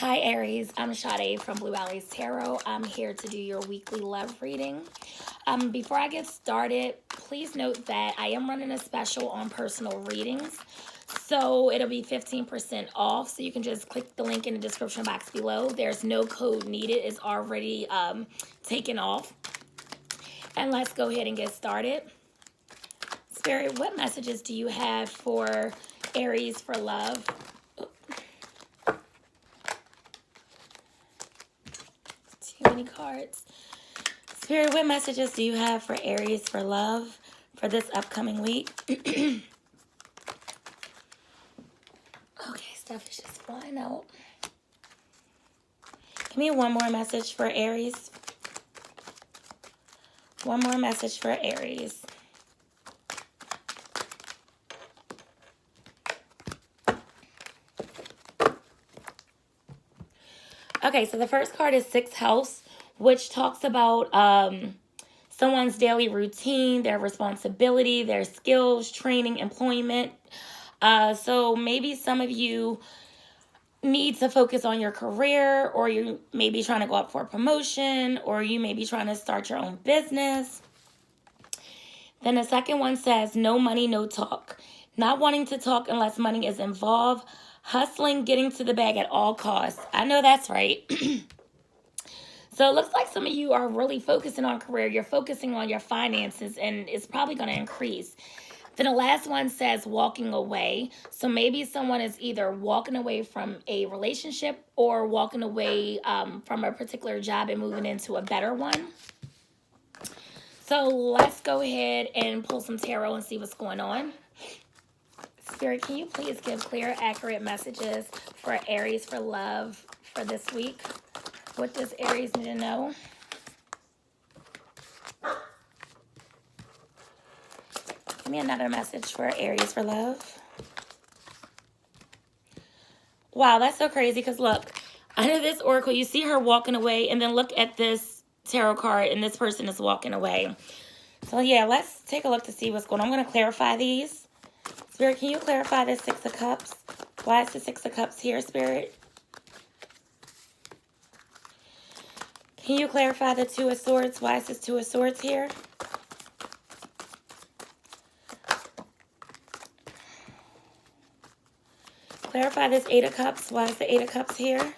Hi Aries, I'm Sade from Blue Alleys Tarot. I'm here to do your weekly love reading. Before I get started, please note that I am running a special on personal readings. So it'll be 15% off. So you can just click the link in the description box below. There's no code needed. It's already taken off. And let's go ahead and get started. Spirit, what messages do you have for Aries for love? Too many cards. Spirit, what messages do you have for Aries for love for this upcoming week? Okay, stuff is just flying out. Give me one more message for Aries. One more message for Aries. Okay, so the first card is Sixth House, which talks about someone's daily routine, their responsibility, their skills, training, employment. So maybe some of you need to focus on your career, or you may be trying to go up for a promotion, or you may be trying to start your own business. Then the second one says, no money, no talk. Not wanting to talk unless money is involved. Hustling, getting to the bag at all costs. I know that's right. So it looks like some of you are really focusing on career. You're focusing on your finances, and it's probably going to increase. Then the last one says walking away. So maybe someone is either walking away from a relationship or walking away from a particular job and moving into a better one. So let's go ahead and pull some tarot and see what's going on. Spirit, can you please give clear, accurate messages for Aries for love for this week? What does Aries need to know? Give me another message for Aries for love. Wow, that's so crazy because look, under this oracle, you see her walking away, and then look at this tarot card, and this person is walking away. So yeah, let's take a look to see what's going on. I'm going to clarify these. Spirit, can you clarify the Six of Cups? Why is the Six of Cups here, Spirit? Can you clarify the Two of Swords? Why is this Two of Swords here? Clarify this Eight of Cups. Why is the Eight of Cups here?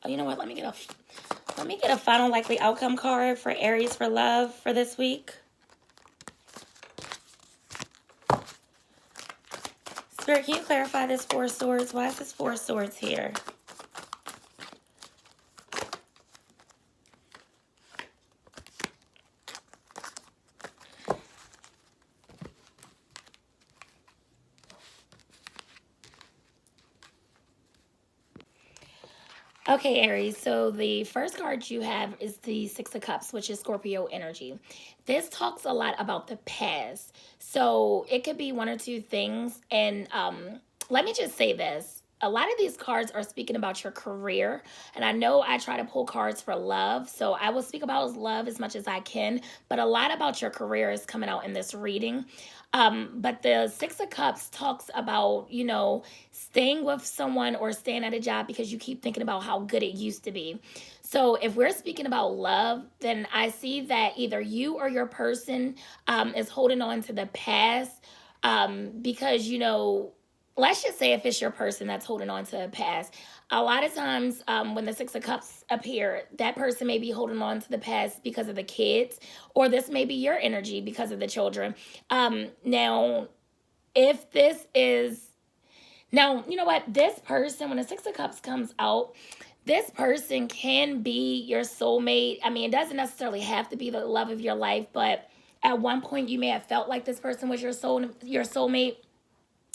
Oh, you know what? Let me get a final likely outcome card for Aries for love for this week. Spirit, can you clarify this Four of Swords? Why is this Four of Swords here? Okay, Aries, so the first card you have is the Six of Cups, which is Scorpio energy. This talks a lot about the past. So it could be one or two things. And let me just say this. A lot of these cards are speaking about your career. And I know I try to pull cards for love. So I will speak about love as much as I can. But a lot about your career is coming out in this reading. But the Six of Cups talks about, you know, staying with someone or staying at a job because you keep thinking about how good it used to be. So if we're speaking about love, then I see that either you or your person is holding on to the past because, you know, let's just say if it's your person that's holding on to the past, a lot of times when the Six of Cups appear, that person may be holding on to the past because of the kids, or this may be your energy because of the children. Now, if this is, now, you know what, this person, when the Six of Cups comes out, this person can be your soulmate. I mean, it doesn't necessarily have to be the love of your life, but at one point you may have felt like this person was your soulmate.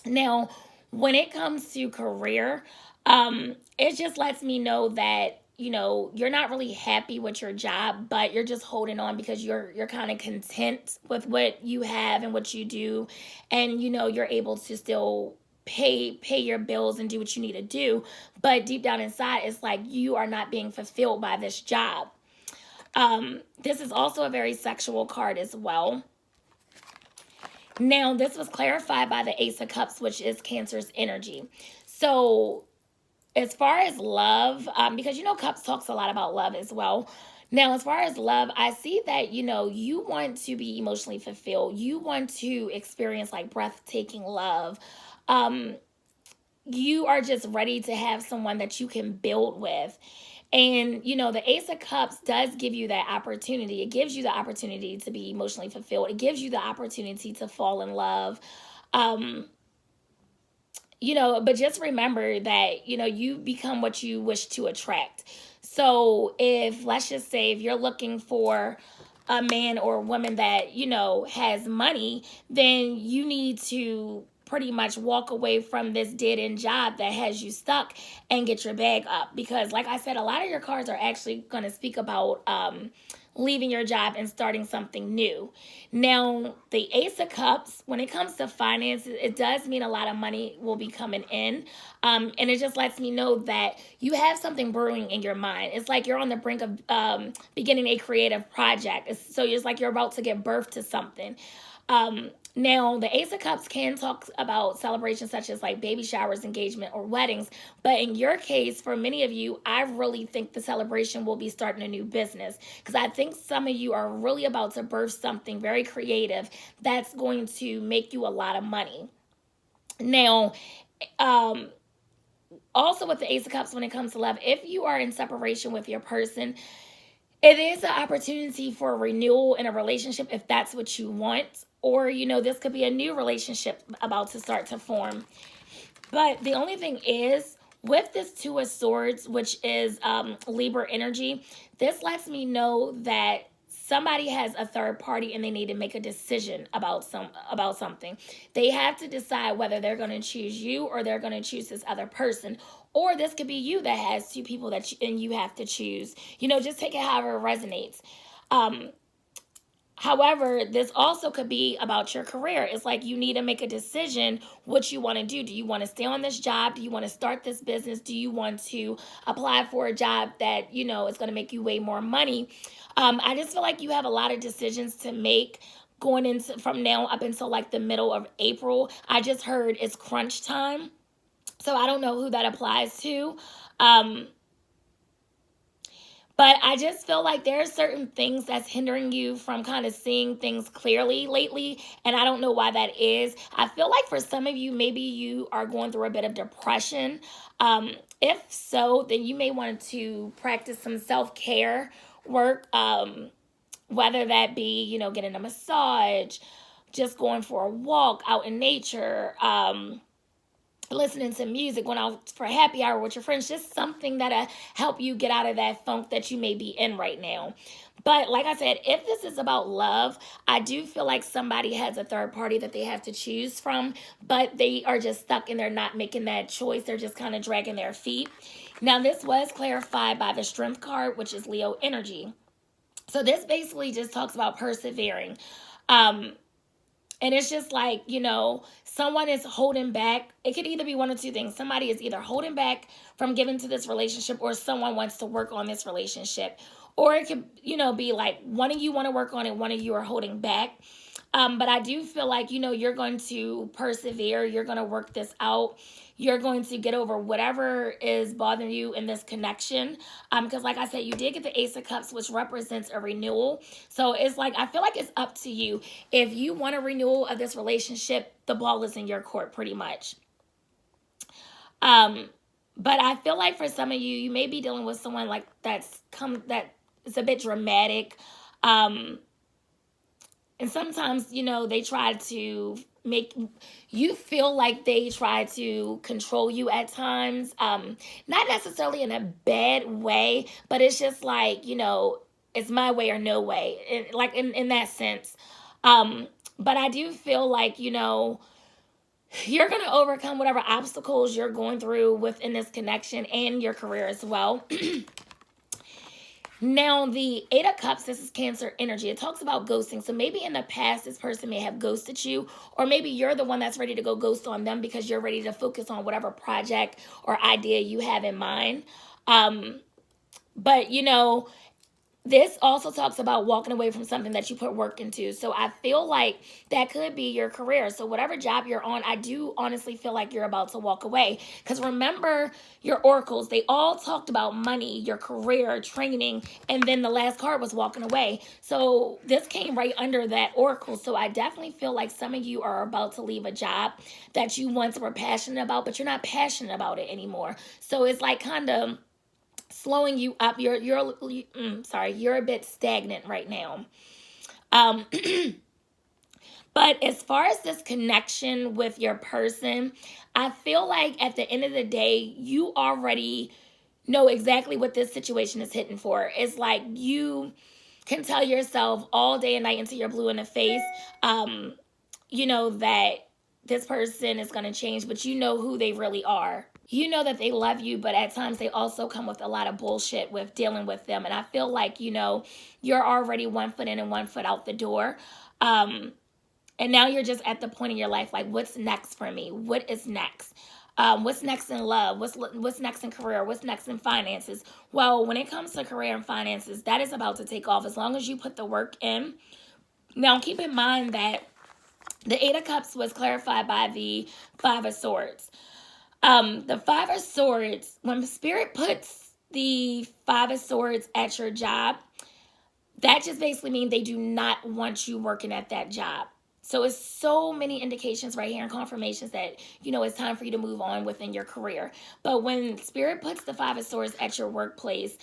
Now, when it comes to career, it just lets me know that, you know, you're not really happy with your job, but you're just holding on because you're kind of content with what you have and what you do. And, you know, you're able to still pay your bills and do what you need to do. But deep down inside, it's like you are not being fulfilled by this job. This is also a very sexual card as well. Now, this was clarified by the Ace of Cups, which is Cancer's energy. So, as far as love, because you know, Cups talks a lot about love as well. Now, as far as love, I see that you know you want to be emotionally fulfilled. You want to experience like breathtaking love. Um, you are just ready to have someone that you can build with. And you know, the Ace of Cups does give you that opportunity. It gives you the opportunity to be emotionally fulfilled. It gives you the opportunity to fall in love. Um, you know, but just remember that, you know, you become what you wish to attract. So if, let's just say, if you're looking for a man or a woman that, you know, has money, then you need to pretty much walk away from this dead end job that has you stuck and get your bag up. Because, like I said, a lot of your cards are actually going to speak about leaving your job and starting something new. Now, the Ace of Cups, when it comes to finances, it does mean a lot of money will be coming in. And it just lets me know that you have something brewing in your mind. It's like you're on the brink of beginning a creative project. So it's like you're about to give birth to something. Now, the Ace of Cups can talk about celebrations such as like baby showers, engagement, or weddings. But in your case, for many of you, I really think the celebration will be starting a new business, because I think some of you are really about to birth something very creative that's going to make you a lot of money. Now, um, also with the Ace of Cups, when it comes to love, if you are in separation with your person, it is an opportunity for renewal in a relationship if that's what you want. Or, you know, this could be a new relationship about to start to form. But the only thing is, with this Two of Swords, which is Libra energy, this lets me know that somebody has a third party and they need to make a decision about something. They have to decide whether they're going to choose you or they're going to choose this other person. Or this could be you that has two people and you have to choose. You know, just take it however it resonates. Um, However, this also could be about your career. It's like you need to make a decision what you want to do. Do you want to stay on this job? Do you want to start this business? Do you want to apply for a job that, you know, is going to make you way more money? I just feel like you have a lot of decisions to make going into from now up until like the middle of April. I just heard it's crunch time. So I don't know who that applies to. Um, but I just feel like there are certain things that's hindering you from kind of seeing things clearly lately. And I don't know why that is. I feel like for some of you, maybe you are going through a bit of depression. If so, then you may want to practice some self-care work, whether that be, you know, getting a massage, just going for a walk out in nature, listening to music, going out for a happy hour with your friends, just something that'll help you get out of that funk that you may be in right now. But like I said, if this is about love, I do feel like somebody has a third party that they have to choose from, but they are just stuck and they're not making that choice. They're just kind of dragging their feet. Now, this was clarified by the Strength card, which is Leo energy. So this basically just talks about persevering. Um, and it's just like, you know, someone is holding back. It could either be one or two things. Somebody is either holding back from giving to this relationship, or someone wants to work on this relationship. Or it could, you know, be like one of you want to work on it, one of you are holding back. But I do feel like, you know, you're going to persevere. You're going to work this out. You're going to get over whatever is bothering you in this connection. Because like I said, you did get the Ace of Cups, which represents a renewal. So it's like, I feel like it's up to you. If you want a renewal of this relationship, the ball is in your court pretty much. But I feel like for some of you, you may be dealing with someone like that is a bit dramatic. And sometimes, you know, they try to make you feel like they try to control you at times. Not necessarily in a bad way, but it's just like, you know, it's my way or no way. Like in that sense. But I do feel like, you know, you're going to overcome whatever obstacles you're going through within this connection and your career as well. Now, the Eight of Cups, this is Cancer energy. It talks about ghosting. So maybe in the past, this person may have ghosted you, or maybe you're the one that's ready to go ghost on them because you're ready to focus on whatever project or idea you have in mind. But, you know, This also talks about walking away from something that you put work into. So I feel like that could be your career. So whatever job you're on, I do honestly feel like you're about to walk away. Because remember, your oracles, they all talked about money, your career, training, and then the last card was walking away. So this came right under that oracle. So I definitely feel like some of you are about to leave a job that you once were passionate about, but you're not passionate about it anymore. So it's like kind of slowing you up. You're a bit stagnant right now. Um, but as far as this connection with your person, I feel like at the end of the day, you already know exactly what this situation is hitting for. It's like you can tell yourself all day and night until you're blue in the face, um, that this person is going to change, but you know who they really are. You know that they love you, but at times they also come with a lot of bullshit with dealing with them. And I feel like, you're already 1 foot in and 1 foot out the door. And now you're just at the point in your life, like, what's next for me? What is next? What's next in love? What's next in career? What's next in finances? Well, when it comes to career and finances, that is about to take off as long as you put the work in. Now, keep in mind that the Eight of Cups was clarified by the Five of Swords. The Five of Swords, when Spirit puts the Five of Swords at your job, that just basically means they do not want you working at that job. So it's so many indications right here and confirmations that, it's time for you to move on within your career. But when Spirit puts the Five of Swords at your workplace,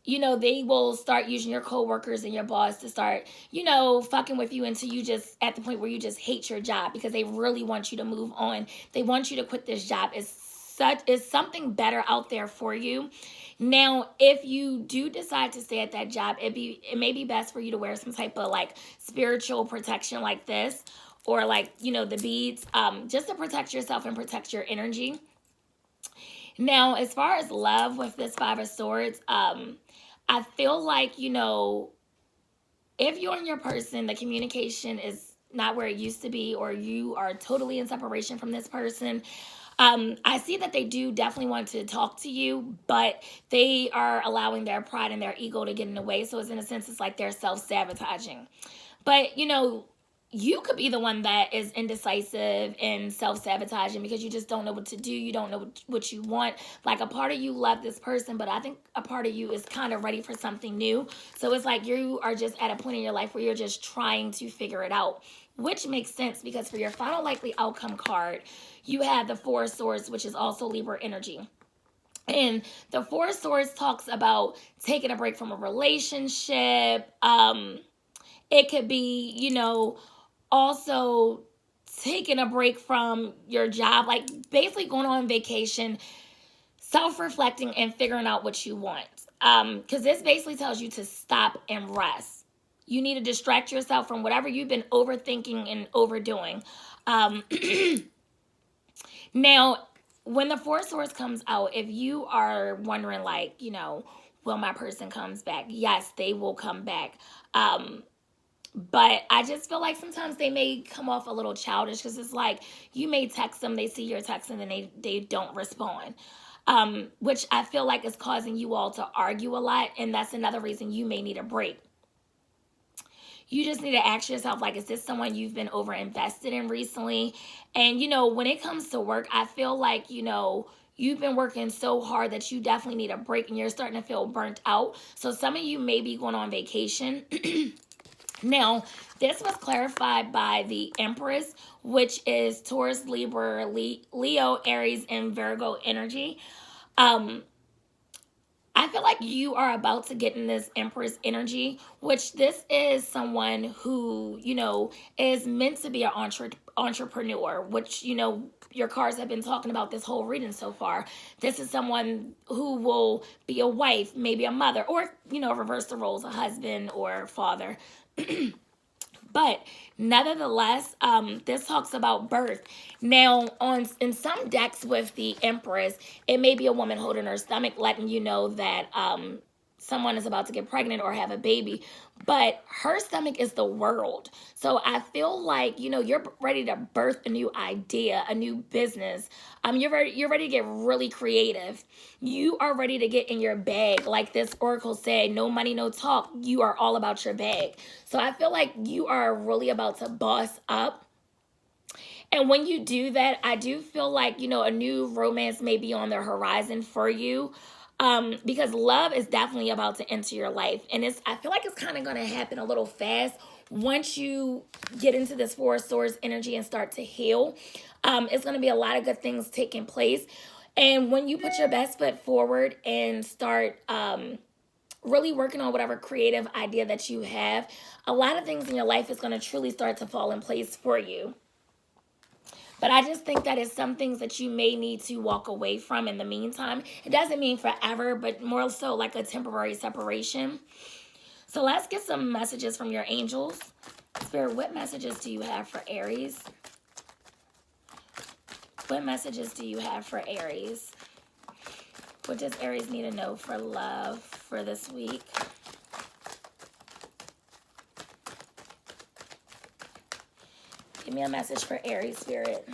they will start using your coworkers and your boss to start, fucking with you until you just at the point where you just hate your job because they really want you to move on. They want you to quit this job. Is something better out there for you. Now, if you do decide to stay at that job, it may be best for you to wear some type of like spiritual protection like this, or like, the beads, just to protect yourself and protect your energy. Now, as far as love with this Five of Swords, I feel like, if you and your person, the communication is not where it used to be, or you are totally in separation from this person, I see that they do definitely want to talk to you, but they are allowing their pride and their ego to get in the way. So it's in a sense, it's like they're self-sabotaging. But, you could be the one that is indecisive and self-sabotaging because you just don't know what to do. You don't know what you want. Like, a part of you love this person, but I think a part of you is kind of ready for something new. So it's like you are just at a point in your life where you're just trying to figure it out, which makes sense because for your final likely outcome card, you have the Four of Swords, which is also Libra energy. And the Four of Swords talks about taking a break from a relationship. It could be, also taking a break from your job, like basically going on vacation, self-reflecting and figuring out what you want. Because this basically tells you to stop and rest. You need to distract yourself from whatever you've been overthinking and overdoing. Now, when the Four Swords comes out, if you are wondering, like, will my person comes back? Yes, they will come back. But I just feel like sometimes they may come off a little childish because it's like you may text them, they see your text, and then they don't respond. Which I feel like is causing you all to argue a lot, and that's another reason you may need a break. You just need to ask yourself, like, is this someone you've been over invested in recently? And, when it comes to work, I feel like, you've been working so hard that you definitely need a break and you're starting to feel burnt out. So some of you may be going on vacation. Now, this was clarified by the Empress, which is Taurus, Libra, Leo, Aries, and Virgo energy. I feel like you are about to get in this Empress energy, which this is someone who, is meant to be an entrepreneur, which, your cards have been talking about this whole reading so far. This is someone who will be a wife, maybe a mother, or, reverse the roles, a husband or father. But nevertheless, this talks about birth. Now, in some decks with the Empress, it may be a woman holding her stomach, letting you know that someone is about to get pregnant or have a baby, but her stomach is the world. So I feel like, you're ready to birth a new idea, a new business. You're ready to get really creative. You are ready to get in your bag. Like this oracle said, no money, no talk. You are all about your bag. So I feel like you are really about to boss up. And when you do that, I do feel like, a new romance may be on the horizon for you. Because love is definitely about to enter your life. And I feel like it's kind of going to happen a little fast once you get into this Four of Swords energy and start to heal. It's going to be a lot of good things taking place. And when you put your best foot forward and start really working on whatever creative idea that you have, a lot of things in your life is going to truly start to fall in place for you. But I just think that it's some things that you may need to walk away from in the meantime. It doesn't mean forever, but more so like a temporary separation. So let's get some messages from your angels. Spirit, what messages do you have for Aries? What messages do you have for Aries? What does Aries need to know for love for this week? Give me a message for Aries, Spirit.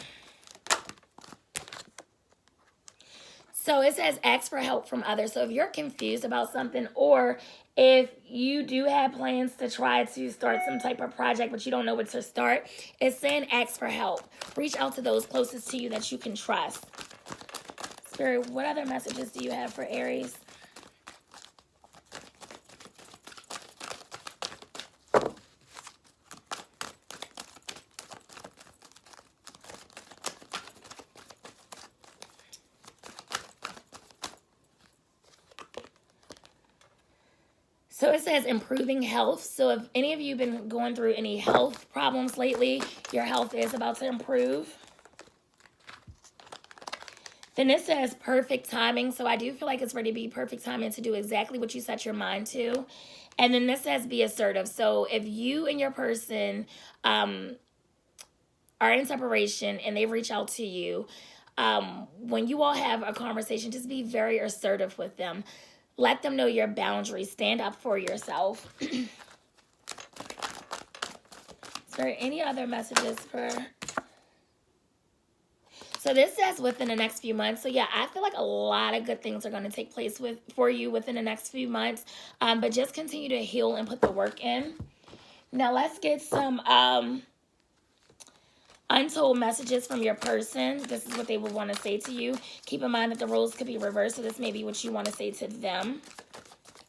So it says ask for help from others. So if you're confused about something, or if you do have plans to try to start some type of project but you don't know what to start, it's saying ask for help. Reach out to those closest to you that you can trust. Spirit, what other messages do you have for Aries? So it says improving health. So if any of you have been going through any health problems lately, your health is about to improve. Then it says perfect timing. So I do feel like it's ready to be perfect timing to do exactly what you set your mind to. And then this says be assertive. So if you and your person are in separation and they reach out to you, when you all have a conversation, just be very assertive with them. Let them know your boundaries. Stand up for yourself. Is there any other messages for... So this says within the next few months. So yeah, I feel like a lot of good things are going to take place for you within the next few months. But just continue to heal and put the work in. Now let's get some untold messages from your person. This is what they will want to say to you. Keep in mind that the roles could be reversed, so this may be what you want to say to them.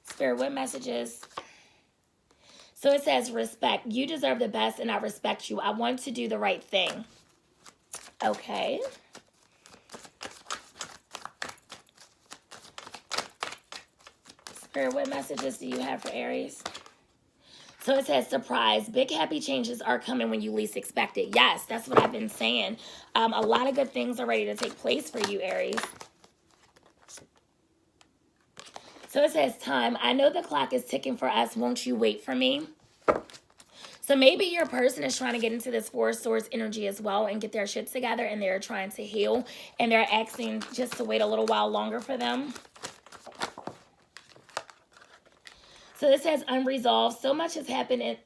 Spirit, what messages? So it says respect. You deserve the best and I respect you. I want to do the right thing. Okay. Spirit, what messages do you have for Aries? So it says, surprise, big happy changes are coming when you least expect it. Yes, that's what I've been saying. A lot of good things are ready to take place for you, Aries. So it says, time. I know the clock is ticking for us. Won't you wait for me? So maybe your person is trying to get into this Four of Swords energy as well and get their shit together, and they're trying to heal, and they're asking just to wait a little while longer for them. So this says unresolved. So much has happened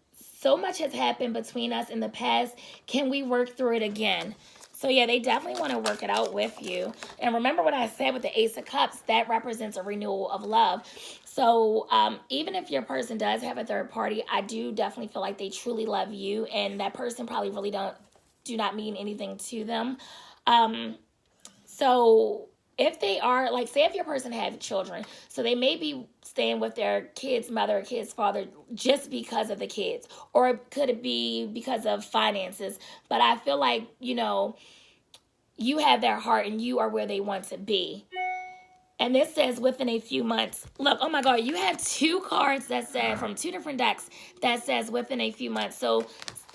between us in the past. Can we work through it again? So yeah, they definitely want to work it out with you. And remember what I said with the Ace of Cups, that represents a renewal of love. So even if your person does have a third party, I do definitely feel like they truly love you, and that person probably really do not mean anything to them. So if they are, like, say if your person has children, so they may be staying with their kid's mother or kid's father just because of the kids, or could it be because of finances? But I feel like, you have their heart and you are where they want to be. And this says within a few months. Look, oh my God, you have two cards that said from two different decks that says within a few months. So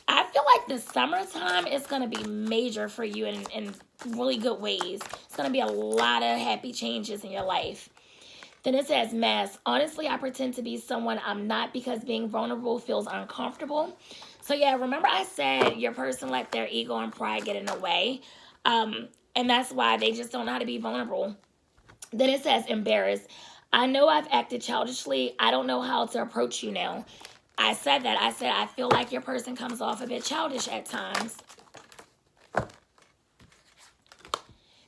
I feel like the summertime is going to be major for you in really good ways. It's going to be a lot of happy changes in your life. Then it says mask. Honestly, I pretend to be someone I'm not because being vulnerable feels uncomfortable. So yeah, remember I said your person let their ego and pride get in the way. And that's why they just don't know how to be vulnerable. Then it says embarrassed. I know I've acted childishly. I don't know how to approach you now. I said that. I said I feel like your person comes off a bit childish at times.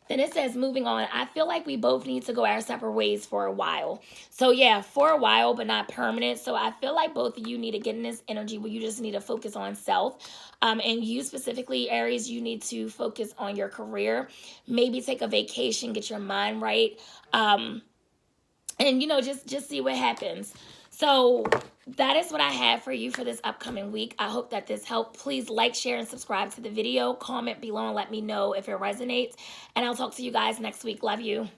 Then it says, moving on, I feel like we both need to go our separate ways for a while. So yeah, for a while, but not permanent. So I feel like both of you need to get in this energy where you just need to focus on self. And you specifically, Aries, you need to focus on your career. Maybe take a vacation, get your mind right. And, you know, just see what happens. So that is what I have for you for this upcoming week. I hope that this helped. Please like, share, and subscribe to the video. Comment below and let me know if it resonates. And I'll talk to you guys next week. Love you.